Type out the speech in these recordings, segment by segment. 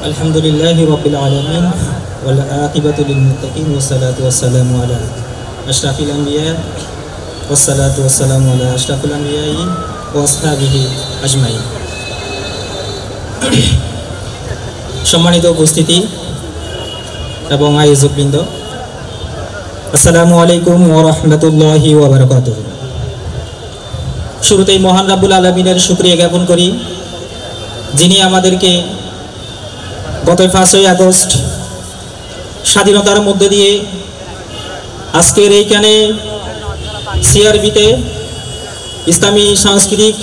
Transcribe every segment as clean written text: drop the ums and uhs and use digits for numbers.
আলহামদুলিল্লাহি রাব্বিল আলামিন ওয়াল আকিবাতু লিল মুত্তাকিন ওয়াসসালাতু ওয়াসসালামু আলা আশরাফিল আমবিয়া ওয়াসসালাতু ওয়াসসালামু আলা আশরাফিল আমবিয়াই ওয়া আসহাবিহি আজমাইন। সম্মানিত উপস্থিতি এবং আয়োজকবৃন্দ, আসসালামু আলাইকুম ওয়া রাহমাতুল্লাহি ওয়া বারাকাতুহু। শুরুতেই মহান রাব্বুল আলামিনের শুকরিয়া জ্ঞাপন করি, যিনি আমাদেরকে গত 5ই আগস্ট স্বাধীনতার মধ্যে দিয়ে আজকের এইখানে সিআরবিতে ইসলামী সাংস্কৃতিক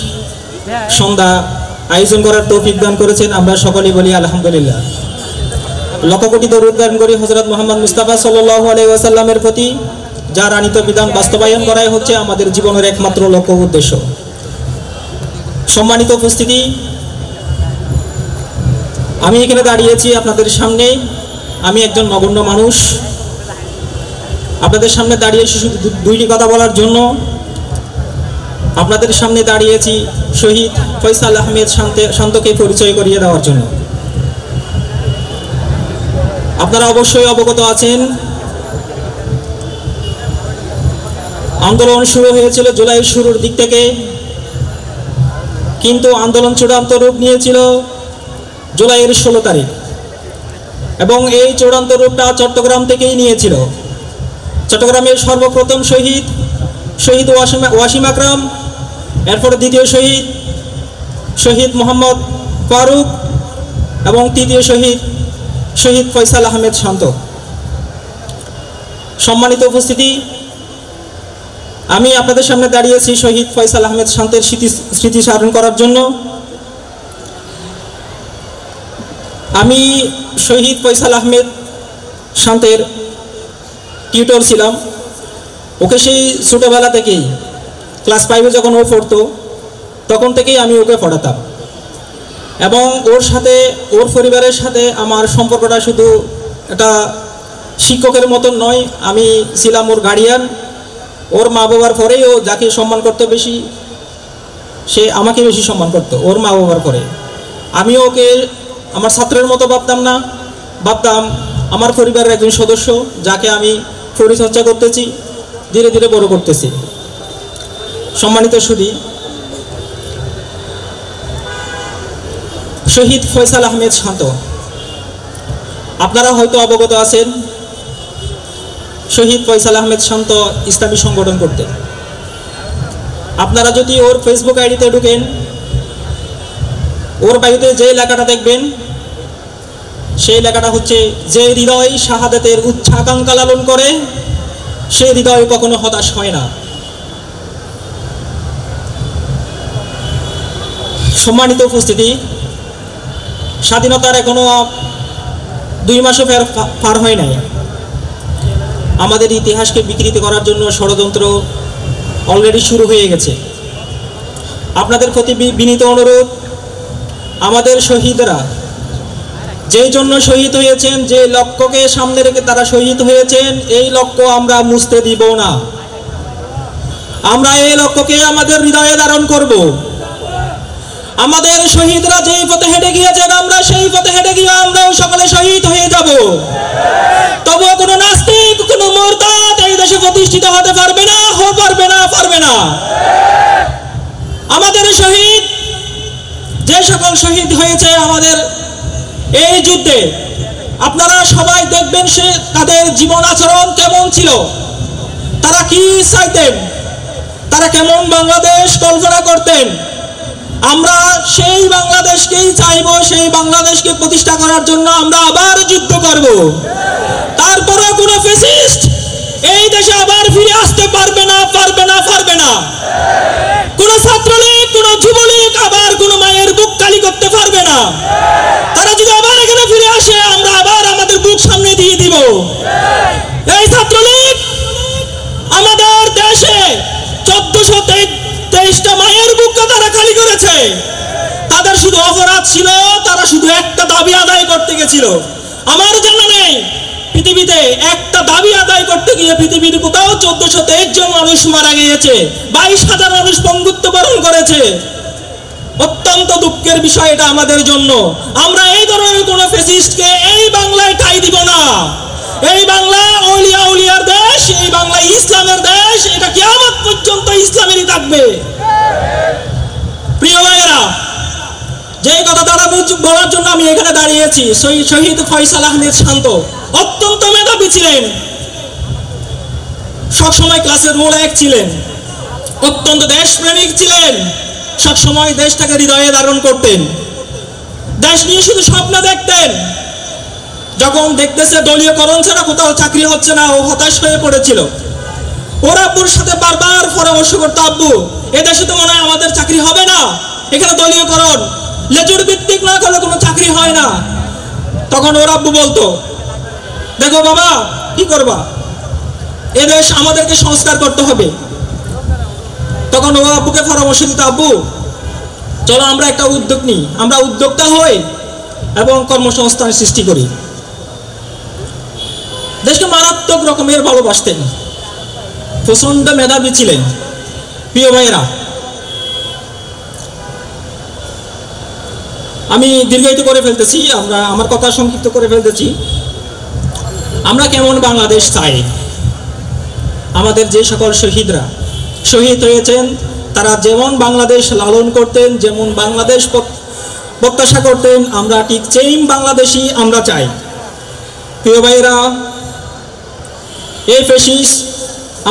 সন্ধ্যা আয়োজন করার তৌফিক দান করেছেন। আমরা সকলেই বলি আলহামদুলিল্লাহ। লক্ষ কোটি দরুদ দান করি হযরত মুহাম্মদ মুস্তাফা সাল্লাল্লাহু আলাইহি ওয়াসাল্লামের প্রতি, যার আনিত বিধান বাস্তবায়ন করাই হচ্ছে আমাদের জীবনের একমাত্র লক্ষ্য উদ্দেশ্য। সম্মানিত উপস্থিতি, আমি এখানে দাঁড়িয়েছি আপনাদের সামনে। আমি একজন নগণ্য মানুষ, আপনাদের সামনে দাঁড়িয়েছি শুধু দুইটি কথা বলার জন্য। আপনাদের সামনে দাঁড়িয়েছি শহীদ ফয়সাল আহমেদ শান্তকে পরিচয় করিয়ে দেওয়ার জন্য। আপনারা অবশ্যই অবগত আছেন, আন্দোলন শুরু হয়েছিল জুলাইয়ের শুরুর দিক থেকে, কিন্তু আন্দোলন চূড়ান্ত রূপ নিয়েছিল জুলাইয়ের 16 তারিখ, এবং এই চূড়ান্ত রূপটা চট্টগ্রাম থেকেই নিয়েছিল। চট্টগ্রামের সর্বপ্রথম শহীদ ওয়াসিম আকরাম, এরপরে দ্বিতীয় শহীদ মোহাম্মদ ফারুক, এবং তৃতীয় শহীদ ফয়সাল আহমেদ শান্ত। সম্মানিত উপস্থিতি, আমি আপনাদের সামনে দাঁড়িয়েছি শহীদ ফয়সাল আহমেদ শান্তের স্মৃতি স্মরণ করার জন্য। আমি শহীদ ফয়সাল আহমেদ শান্তের টিউটর ছিলাম। ওকে সেই ছোটোবেলা থেকেই, ক্লাস 5-এ যখন ও পড়তো তখন থেকেই আমি ওকে পড়াতাম, এবং ওর পরিবারের সাথে আমার সম্পর্কটা শুধু একটা শিক্ষকের মতন নয়, আমি ছিলাম ওর গার্ডিয়ান। ওর মা বাবার পরেই ও যাকে সম্মান করতো বেশি, সে আমাকে বেশি সম্মান করতো ওর মা বাবার পরে। আমি ওকে আমার ছাত্রের মতো ভাবতাম আমার পরিবারের একজন সদস্য, যাকে আমি পরিচর্যা করতেছি, ধীরে ধীরে বড় করতেছি। সম্মানিত সুধী, শহীদ ফয়সাল আহমেদ শান্ত, আপনারা হয়তো অবগত আছেন, শহীদ ফয়সাল আহমেদ শান্ত ইসলামী সংগঠন করতেন। আপনারা যদি ওর ফেসবুক আইডিতে ঢুকেন, ওর বাড়িতে যে লেখাটা দেখবেন, সেই লেখাটা হচ্ছে, যে হৃদয় শাহাদাতের উচ্চাকাঙ্ক্ষা লালন করে সেই হৃদয় কখনো হতাশ হয় না। সম্মানিত উপস্থিতি, স্বাধীনতার এখনো 2 মাসও পার হয় নাই। আমাদের ইতিহাসকে বিকৃত করার জন্য ষড়যন্ত্র অলরেডি শুরু হয়ে গেছে। আপনাদের প্রতি বিনীত অনুরোধ, আমাদের শহীদরা যেই জন্য শহীদ হয়েছেন, যে লক্ষ্যকে সামনে রেখে তারা শহীদ হয়েছেন, এই লক্ষ্য আমরা মুছতে দিব না। আমরা এই লক্ষ্যকে আমাদের হৃদয়ে ধারণ করব। আমাদের শহীদরা যেই পথে হেঁটে গিয়েছেন, আমরা সেই পথে হেঁটে গিয়ে আমরাও সকলে শহীদ হয়ে যাব। তবুও কোনো নাস্তিক, কোনো মুরতাদ এই দেশে প্রতিষ্ঠিত হতে পারবে না। আমাদের শহীদ, যে সকল শহীদ হয়েছে আমাদের এই যুদ্ধে, আপনারা সবাই দেখবেন সে তাদের জীবন আচরণ কেমন ছিল, তারা কি চাইতেন, তারা কেমন বাংলাদেশ কল্পনা করতেন। আমরা সেই বাংলাদেশকেই চাইব, সেই বাংলাদেশকে প্রতিষ্ঠা করার জন্য আমরা আবার যুদ্ধ করব। তারপরে কোনো ফ্যাসিস্ট এই দেশে আবার ফিরে আসতে পারবে না। কোন ছাত্রলীগ, কোন যুবলীগ আবার কোন মায়ের বুক খালি করতে পারবে না। তারা যদি আবার এখানে ফিরে আসে, আমরা আবার আমাদের বুক সামনে দিয়ে দিব। এই ছাত্রলীগ আমাদের দেশে 1423টা মায়ের বুককে তারা খালি করেছে। তাদের শুধু অপরাধ ছিল, তারা শুধু একটা দাবি আদায় করতে গেছিল। আমার জানা নেই পৃথিবীতে একটা দাবি আদায় করতে গিয়ে পৃথিবীর কোথাও 1423 জন মানুষ মারা গিয়েছে, 22,000 মানুষ পঙ্গুত্ব বরণ করেছে। অত্যন্ত দুঃখের বিষয় এটা আমাদের জন্য। আমরা এই ধরনের কোন ফ্যাসিস্টকে এই বাংলায় ঠাঁই দিব না। এই বাংলা আউলিয়া উলিয়ার দেশ, এই বাংলা ইসলামের দেশ, এটা কিয়ামত পর্যন্ত ইসলামেরই থাকবে। প্রিয় ভাইয়েরা, যে কথা তারা বলার জন্য আমি এখানে দাঁড়িয়েছি, শহীদ ফয়সাল আহমেদ শান্ত অত্যন্ত মেধাবী ছিলেন, সবসময় ক্লাসের রোল এক ছিলেন, অত্যন্ত দেশপ্রেমিক ছিলেন, সবসময় দেশটাকে হৃদয়ে ধারণ করতেন, দেশ নিয়ে শুধু স্বপ্ন দেখতেন। যখন দেখতেছে দলীয়করণ ছাড়া কোথাও চাকরি হচ্ছে না, ও হতাশ হয়ে পড়েছিল। ওর আব্বুর সাথে বারবার পরামর্শ করতো, আব্বু এদেশে তো মনে হয় আমাদের চাকরি হবে না, এখানে দলীয়করণ লেজুর ভিত্তিক না করলে কোনো চাকরি হয় না। তখন ওর আব্বু বলতো, দেখো বাবা কি করবা, এদেশ আমাদেরকে সংস্কার করতে হবে। তখন ও আব্বুকে পরামর্শ দিত, আব্বু চলো আমরা একটা উদ্যোগ নিই, আমরা উদ্যোক্তা হই এবং কর্মসংস্থান সৃষ্টি করি। দেশকে মারাত্মক রকমের ভালোবাসতেন, প্রচন্ড মেধাবী ছিলেন। প্রিয় ভাইয়েরা, আমি দীর্ঘায়িত করে ফেলতেছি, আমার কথা সংক্ষিপ্ত করে ফেলতেছি। আমরা কেমন বাংলাদেশ চাই? আমাদের যে সকল শহীদরা শহীদ হয়েছেন, তারা যেমন বাংলাদেশ লালন করতেন, যেমন বাংলাদেশ প্রত্যাশা করতেন, আমরা ঠিক সেম বাংলাদেশই আমরা চাই। প্রিয় ভাইয়েরা, এই ফ্যাসিস্ট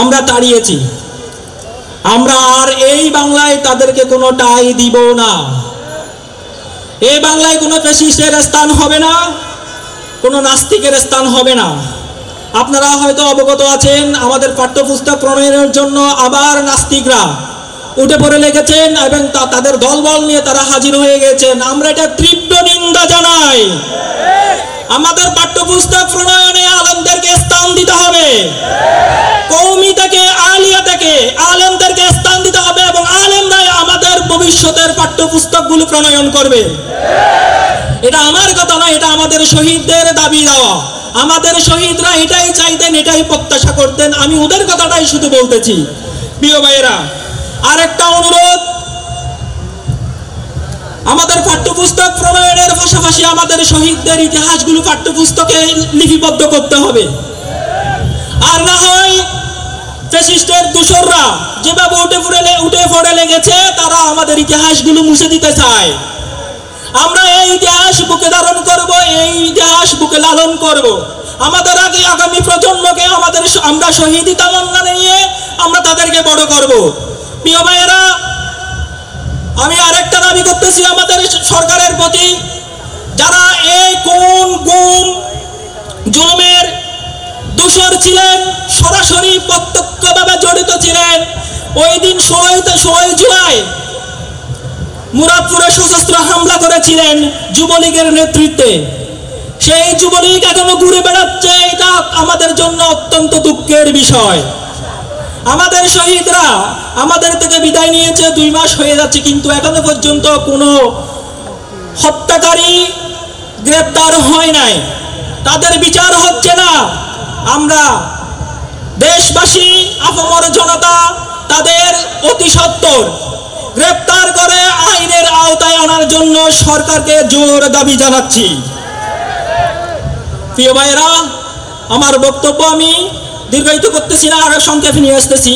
আমরা তাড়িয়েছি, আমরা আর এই বাংলায় তাদেরকে কোনো ঠাঁই দিব না। এই বাংলায় কোনো ফ্যাসিস্টের স্থান হবে না, কোনো নাস্তিকের স্থান হবে না। আপনারা হয়তো অবগত আছেন, আমাদের পাঠ্যপুস্তক প্রণয়নের জন্য আবার নাস্তিকরা উঠে পড়ে লেগেছেন এবং তাদের দলবল নিয়ে তারা হাজির হয়ে গেছেন। আমরা এটা তীব্র নিন্দা জানাই। আমাদের পাঠ্যপুস্তক প্রণয়নে আলেমদেরকে স্থান দিতে হবে, কওমি থেকে আলিয়া থেকে আলেমদেরকে স্থান দিতে হবে এবং আলেমরাই আমাদের ভবিষ্যতের পাঠ্যপুস্তকগুলো প্রণয়ন করবে। এটা আমার কথা নয়, এটা আমাদের শহীদদের দাবি দেওয়া। আমাদের শহীদরা এটাই চাইতেন, এটাই প্রত্যাশা করতেন। আমি ওদের কথাটাই শুধু বলতেছি। প্রিয় ভাইয়েরা, আরেকটা অনুরোধ, আমাদের পাঠ্যপুস্তক প্রণয়নের পাশাপাশি আমাদের শহীদদের ইতিহাসগুলো পাঠ্যপুস্তকে লিপিবদ্ধ করতে হবে। আর না হয় ফ্যাসিস্টের দূষররা যেভাবে উঠে পড়ে লেগেছে, তারা আমাদের ইতিহাসগুলো মুছে দিতে চায়। আমরা এই ইতিহাস বুকে ধারণ করব, এই ইতিহাস বুকে লালন করব। আমাদের আগামী প্রজন্মকে আমরা শহীদি তামান্না নিয়ে আমরা তাদেরকে বড় করব। প্রিয় ভাইয়েরা, আমি আরেকটা দাবি করতেছি আমাদের সরকারের প্রতি, যারা এই কোন গুম জুলুমের দোষর ছিলেন, সরাসরি প্রত্যক্ষভাবে জড়িত ছিলেন। ওই দিন 16 জুলাই মুরাদপুরে সশস্ত্র হামলা করেছিলেন যুবলীগের নেতৃত্বে। সেই যুবলীগ এখনো ঘুরে বেড়াচ্ছে, এটা আমাদের জন্য অত্যন্ত দুঃখের বিষয়। আমাদের শহীদরা আমাদের থেকে বিদায় নিয়েছে, 2 মাস হয়ে যাচ্ছে, কিন্তু এখনো পর্যন্ত কোনো হত্যাকারী গ্রেপ্তার হয় নাই, তাদের বিচার হচ্ছে না। আমরা দেশবাসী, আপামর জনতা তাদের অতি সত্বর গ্রেপ্তার করে আইনের আওতায় আনার জন্য সরকারকে জোর দাবি জানাচ্ছি। প্রিয় ভাইয়েরা, আমার বক্তব্য আমি দীর্ঘায়িত করতেছি না, আর সংক্ষেপে নিয়ে আসতেছি।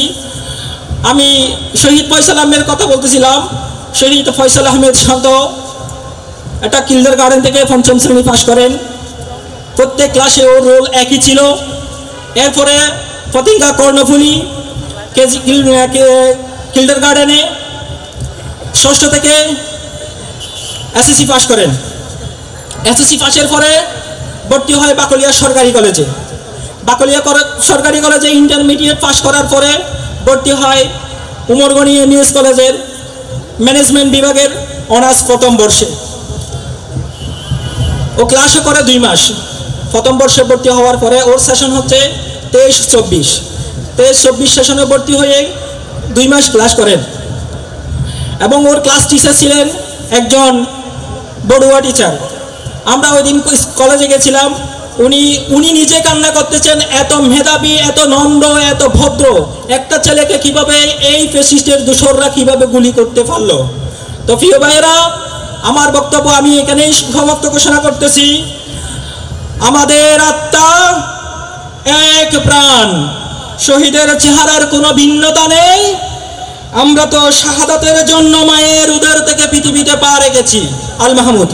আমি শহীদ ফয়সাল আহমেদের কথা বলতেছিলাম। শহীদ ফয়সাল আহমেদ শান্ত একটা কিন্ডারগার্টেন থেকে 5ম শ্রেণী পাশ করেন। প্রত্যেক ক্লাসে ওর রোল একই ছিল। এরপরে প্রতিজ্ঞা কর্ণফুলী কিন্ডারগার্টেনে 6ষ্ঠ থেকে এসএসসি পাশ করেন। এসএসসি পাশের পরে ভর্তি হয় বাকলিয়া সরকারি কলেজে। বাকলিয়া সরকারি কলেজে ইন্টারমিডিয়েট পাশ করার পরে ভর্তি হয় উমরগনি এমইএস কলেজের ম্যানেজমেন্ট বিভাগের অনার্স 1ম বর্ষে। ও ক্লাসও করে 2 মাস। 1ম বর্ষে ভর্তি হওয়ার পরে ওর সেশন হচ্ছে 23-24 সেশনে ভর্তি হয়ে 2 মাস ক্লাস করেন এবং ওর ক্লাস টিচার ছিলেন একজন বড়ুয়া টিচার। আমরা ওই দিন কলেজে গেছিলাম, উনি নিজে কান্না করতেছেন, এত মেধাবী, এত নম্র, এত ভদ্র একটা ছেলেকে কিভাবে এই ফ্যাসিস্টের দোসররা কিভাবে গুলি করতে পারলো। তো প্রিয় ভাইয়েরা, আমার বক্তব্য আমি এখানেই সমাপ্ত ঘোষণা করতেছি। আমাদের আত্মা এক প্রাণ, শহীদের চেহারার কোনো ভিন্নতা নেই। আমরা তো শাহাদাতের জন্য মায়ের উদর থেকে পৃথিবীতে পা রেখেছি। আল মাহমুদ।